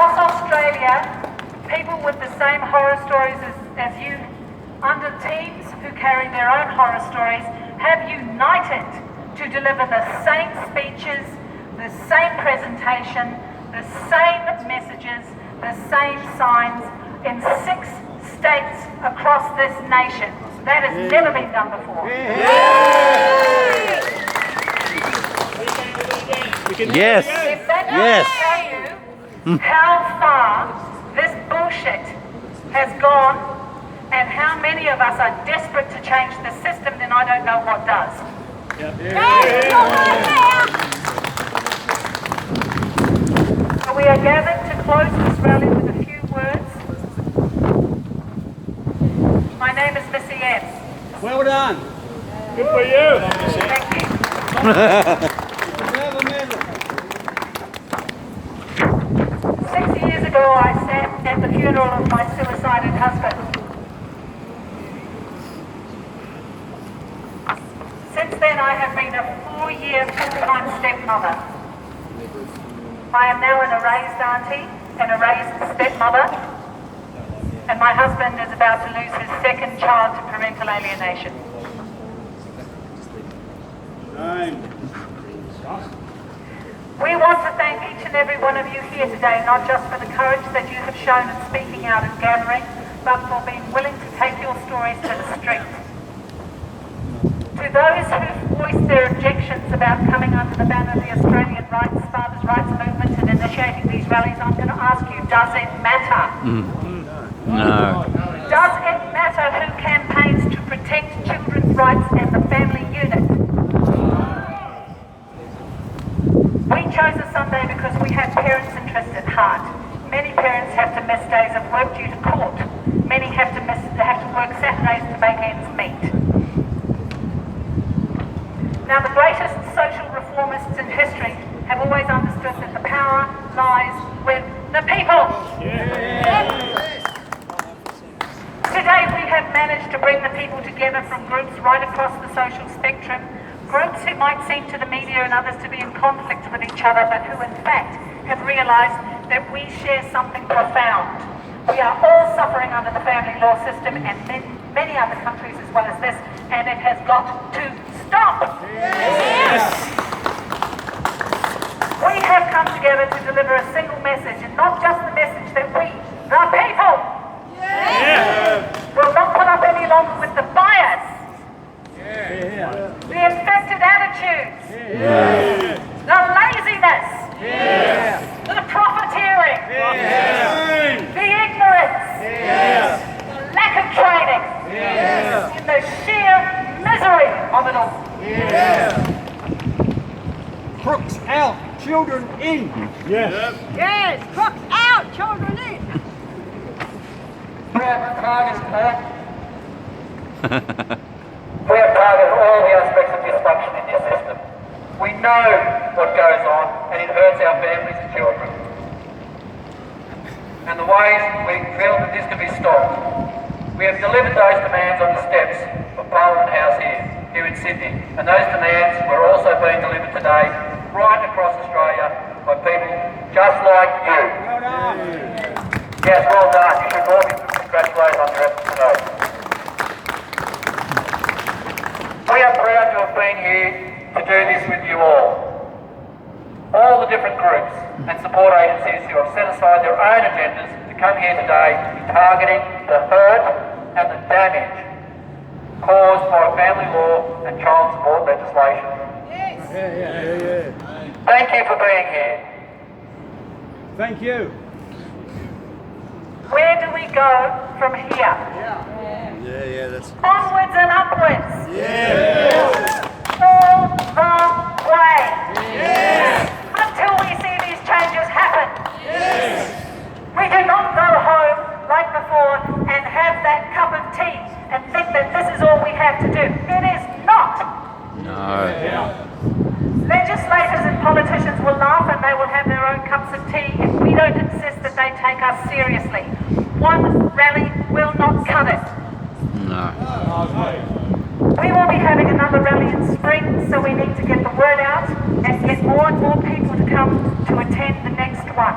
Across Australia, people with the same horror stories as you, under teams who carry their own horror stories, have united to deliver the same speeches, the same presentation, the same messages, the same signs in 6 states across this nation. That has never been done before. Yes. If that Yes. doesn't tell you how far this bullshit has gone and how many of us are desperate to change the system, then I don't know what does. So we are gathered to close this rally with a few words. My name is Missy M. Well done. Good for you. Thank you. Another medal. 6 years ago, I sat at the funeral of my suicided husband. Since then, I have been a 4-year full-time stepmother. I am now an erased auntie and a raised stepmother, and my husband is about to lose his 2nd child to parental alienation. We want to thank each and every one of you here today, not just for the courage that you have shown in speaking out and gathering, but for being willing to take your stories to the street. To those who voiced their objections about coming under the banner of the Australian Fathers' Rights Movement and initiating these rallies, I'm going to ask you, does it matter? No. Does it matter who campaigns to protect children's rights and the family unit? We chose a Sunday because we have parents' interests at heart. Many parents have to miss days of work due to court. Many have to work Saturdays to make ends meet. Now, the greatest social reformists in history have always understood that the power lies with the people. Today, we have managed to bring the people together from groups right across the social spectrum, groups who might seem to the media and others to be in conflict with each other, but who in fact have realised that we share something profound. We are all suffering under the family law system and many other countries as well as this, and it has got to stop. We have come together to deliver a single message, and not just the message that we, the people, will not put up any longer with the bias, the infected attitudes, the laziness, the profiteering, the ignorance, the lack of training, and the sheer misery of it all. Crooks out, children in. Yes, crooks out, children in. We have targeted all the aspects of dysfunction in this system. We know what goes on, and it hurts our families and children. And the ways we feel that this can be stopped. We have delivered those demands on the steps of Parliament House here in Sydney, and those demands were also being delivered today right across Australia by people just like you. Well done. Yes, well done. You should all be congratulated on your efforts today. We are proud to have been here to do this with you all. All the different groups and support agencies who have set aside their own agendas to come here today targeting the hurt and the damage caused by family law and child support legislation. Thank you for being here. Thank you. Where do we go from here? That's... Onwards and upwards. All the way. Until we see these changes happen. We do not go home like before and have that cup of tea and think that this is all we have to do. It is not. No. Legislators and politicians will laugh and they will have their own cups of tea if we don't insist that they take us seriously. One rally will not cut it. No. We will be having another rally in spring, so we need to get the word out and get more and more people to come to attend the next one.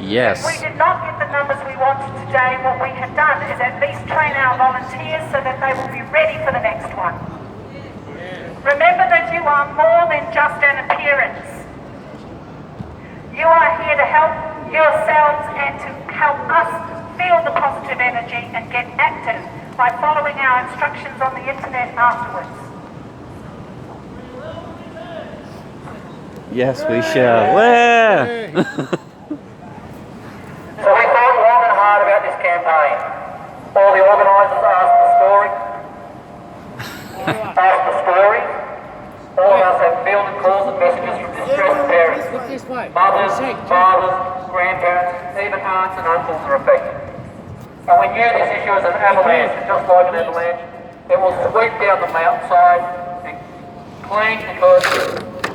Yes. If we did not get the numbers we wanted today, what we have done is at least train our volunteers so that they will be ready for the next one. Remember that you are more than just an appearance. You are here to help yourselves and to help us feel the positive energy and get active by following our instructions on the internet afterwards. Yes, we shall. Where? So we thought long and hard about this campaign. All the organisers asked the story. All of us have fielded calls and messages from distressed parents. Mothers, fathers, grandparents, even aunts and uncles are affected. And we knew this issue was an avalanche, and just like an avalanche, it will sweep down the mountainside and clean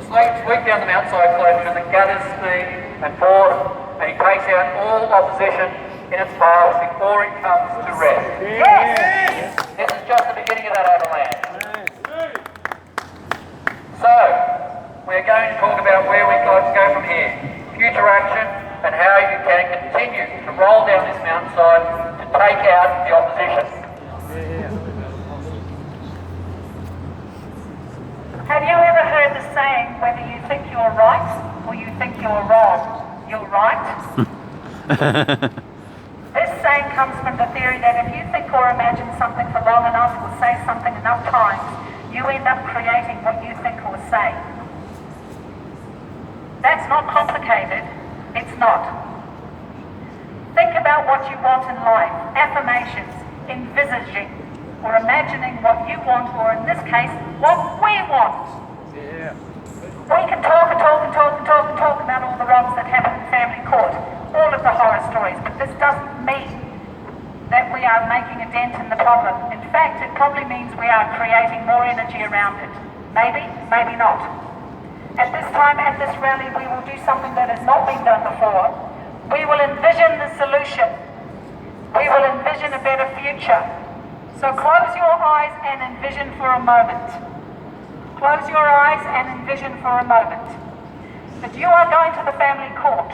sweep down the mountainside clean and it gathers speed and force and it takes out all opposition in its path before it comes to rest. Yes! This is just the beginning of that avalanche. So, we're going to talk about where we go from here, future action, and how you can continue to roll down this mountainside to take out the opposition. Have you ever heard the saying, whether you think you're right or you think you're wrong, you're right? This saying comes from the theory that if you think or imagine something for long enough or say something enough times, you end up creating what you think or say. That's not complicated. It's not. Think about what you want in life. Affirmations, envisaging, or imagining what you want, or in this case, what we want. Yeah. We can talk about all the wrongs that happen in family court, all of the horror stories, but this doesn't mean that we are making a dent in the problem. In fact, it probably means we are creating more energy around it. Maybe, maybe not. At this time, at this rally, we will do something that has not been done before. We will envision the solution. We will envision a better future. So close your eyes and envision for a moment. Close your eyes and envision for a moment that you are going to the family court.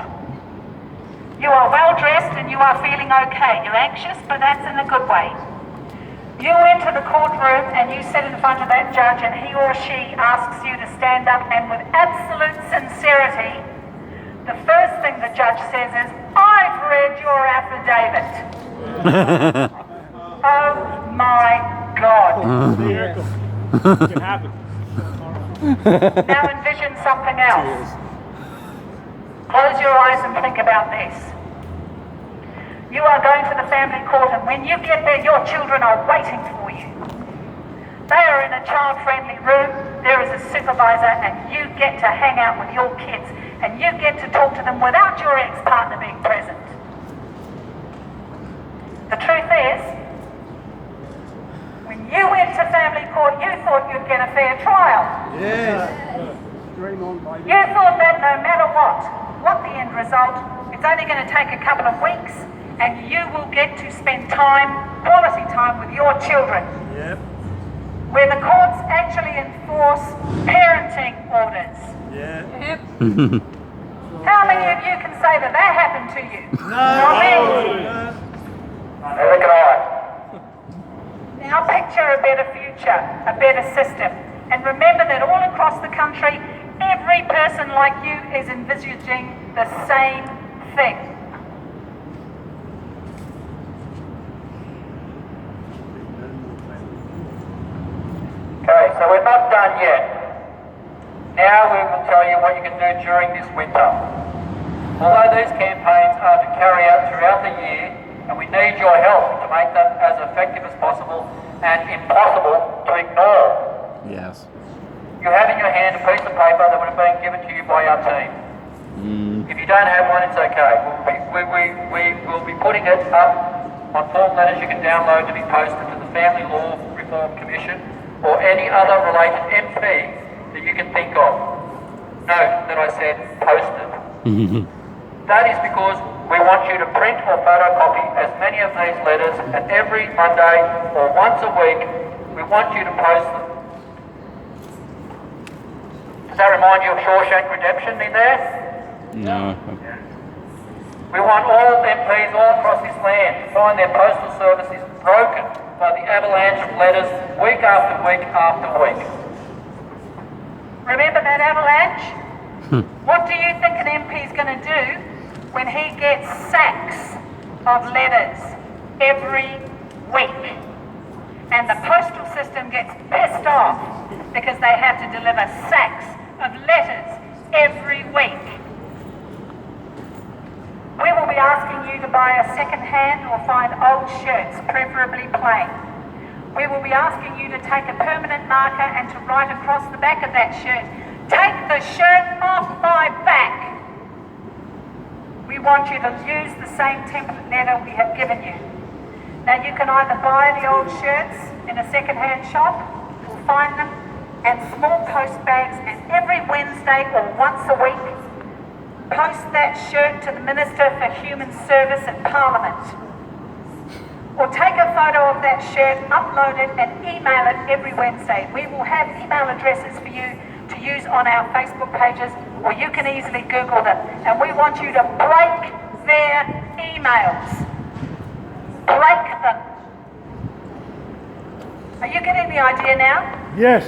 You are well dressed and you are feeling okay. You're anxious, but that's in a good way. You enter the courtroom and you sit in front of that judge and he or she asks you to stand up, and with absolute sincerity, the first thing the judge says is, "I've read your affidavit." Oh my God. Miracle. It can happen. Now envision something else. Close your eyes and think about this. You are going to the family court, and when you get there, your children are waiting for you. They are in a child-friendly room. There is a supervisor, and you get to hang out with your kids, and you get to talk to them without your ex-partner being present. The truth is, when you went to family court, you thought you'd get a fair trial. Yes. Dream on, baby. You thought that no matter what the end result, it's only going to take a couple of weeks, and you will get to spend quality time with your children. Yep. Where the courts actually enforce parenting orders. Yeah. Yep. How many of you can say that happened to you? Not many. Neither can I. Now picture a better future, a better system. And remember that all across the country, every person like you is envisaging the same thing. Okay, so we're not done yet. Now we will tell you what you can do during this winter. Although these campaigns are to carry out throughout the year, and we need your help to make them as effective as possible and impossible to ignore. Yes. You have in your hand a piece of paper that would have been given to you by our team. If you don't have one, it's okay. We will be putting it up on form letters you can download to be posted to the Family Law Reform Commission or any other related MP that you can think of. Note that I said posted. That is because we want you to print or photocopy as many of these letters, and every Monday or once a week, we want you to post them. Does that remind you of Shawshank Redemption in there? No. We want all MPs all across this land to find their postal services broken by the avalanche of letters week after week after week. Remember that avalanche? What do you think an MP is going to do when he gets sacks of letters every week? And the postal system gets pissed off because they have to deliver sacks of letters every week. We will be asking you to buy a second-hand or find old shirts, preferably plain. We will be asking you to take a permanent marker and to write across the back of that shirt, "Take the shirt off my back." We want you to use the same template letter we have given you. Now you can either buy the old shirts in a second-hand shop or find them and small post bags, and every Wednesday or once a week post that shirt to the Minister for Human Service at Parliament. Or take a photo of that shirt, upload it and email it every Wednesday. We will have email addresses for you to use on our Facebook pages, or you can easily Google them. And we want you to break their emails. Break them. Are you getting the idea now? Yes.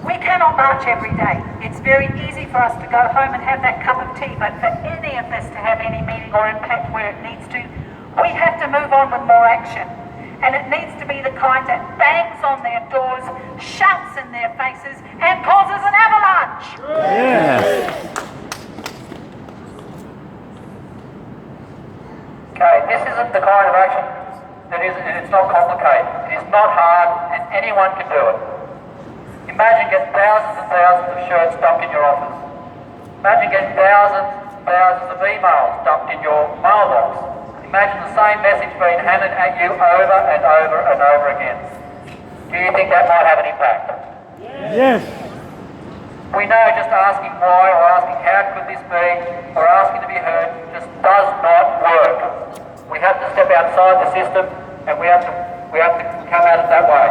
We cannot march every day. It's very easy for us to go home and have that cup of tea, but for any of this to have any meaning or impact where it needs to, we have to move on with more action. And it needs to be the kind that bangs on their doors, shouts in their faces, and causes an avalanche. Yes. Okay, this isn't the kind of action that it's not complicated. It is not hard, and anyone can do it. Imagine getting thousands and thousands of shirts dumped in your office. Imagine getting thousands and thousands of emails dumped in your mailbox. Imagine the same message being handed at you over and over and over again. Do you think that might have an impact? Yes. We know just asking why or asking how could this be or asking to be heard just does not work. We have to step outside the system and we have to come at it that way.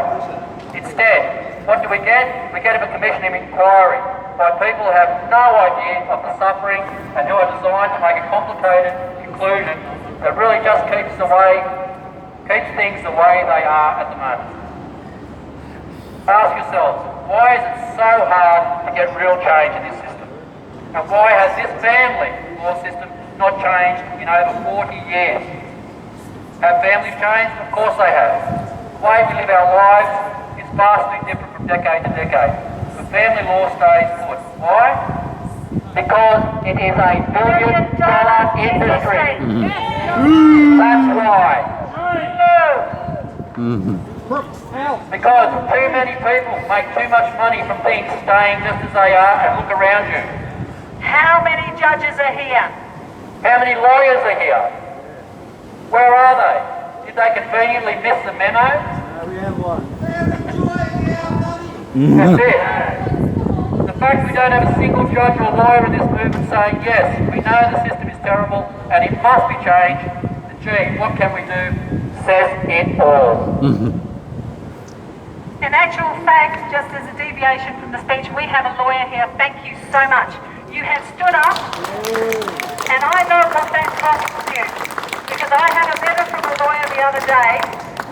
Instead, what do we get? We get a commission of inquiry by people who have no idea of the suffering and who are designed to make a complicated conclusion that really just keeps things the way they are at the moment. Ask yourselves, why is it so hard to get real change in this system? And why has this family law system not changed in over 40 years? Have families changed? Of course they have. The way we live our lives is vastly different from decade to decade. The family law stays put. Why? Because it is a billion-dollar industry. That's why. Because too many people make too much money from things staying just as they are, and look around you. How many judges are here? How many lawyers are here? Where are they? Did they conveniently miss the memo? We have one. That's it. The fact we don't have a single judge or lawyer in this movement saying, yes, we know the system is terrible and it must be changed, and gee, what can we do, says it all. In actual fact, just as a deviation from the speech, we have a lawyer here. Thank you so much. You have stood up, and I know what that costs you, because I had a letter from a lawyer the other day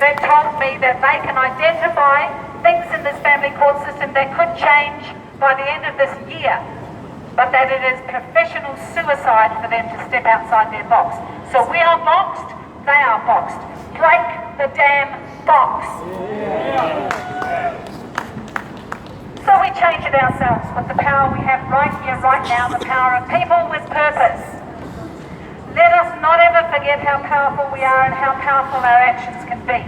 that told me that they can identify things in this family court system that could change by the end of this year, but that it is professional suicide for them to step outside their box. So we are boxed, they are boxed. Break the damn box. So we change it ourselves with the power we have right here, right now, the power of people with purpose. Let us not ever forget how powerful we are and how powerful our actions can be.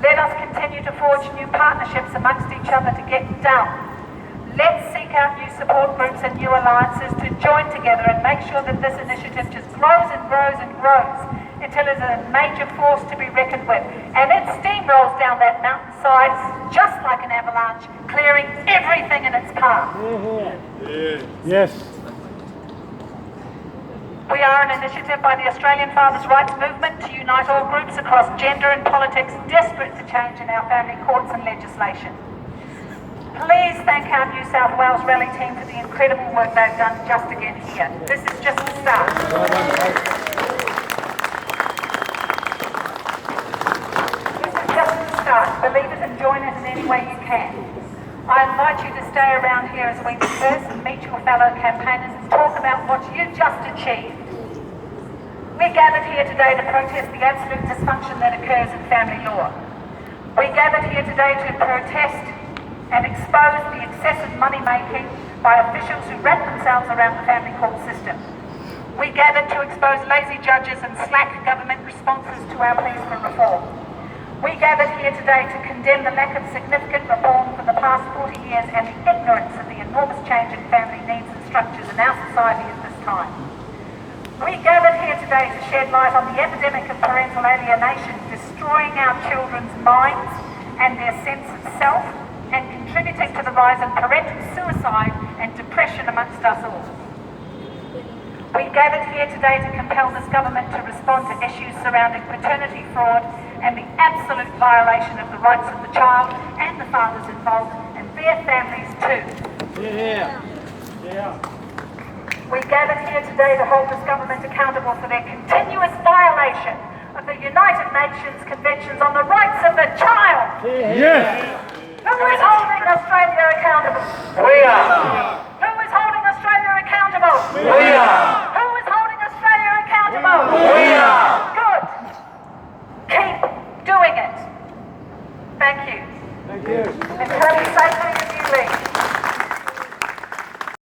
Let us continue to forge new partnerships amongst each other to get done. Let's seek out new support groups and new alliances to join together and make sure that this initiative just grows and grows and grows until it is a major force to be reckoned with. And it steamrolls down that mountainside just like an avalanche, clearing everything in its path. Yes. We are an initiative by the Australian Fathers' Rights Movement to unite all groups across gender and politics desperate to change in our family courts and legislation. Please thank our New South Wales rally team for the incredible work they've done just to get here. This is just the start. This is just the start. Believe it and join it in any way you can. I invite you to stay around here as we disperse and meet your fellow campaigners and talk about what you just achieved. We're gathered here today to protest the absolute dysfunction that occurs in family law. We gathered here today to protest and expose the excessive money making by officials who wrap themselves around the family court system. We gathered to expose lazy judges and slack government responses to our pleas for reform. We gathered here today to condemn the lack of significant reform for the past 40 years and the ignorance of the enormous change in family needs and structures in our society at this time. We gathered here today to shed light on the epidemic of parental alienation, destroying our children's minds and their sense of self, and contributing to the rise in parental suicide and depression amongst us all. We gathered here today to compel this government to respond to issues surrounding paternity fraud and the absolute violation of the rights of the child and the fathers involved and their families too. We gathered here today to hold this government accountable for their continuous violation of the United Nations Conventions on the Rights of the Child. Yes. Who is holding Australia accountable? We are. Who is holding Australia accountable? We are.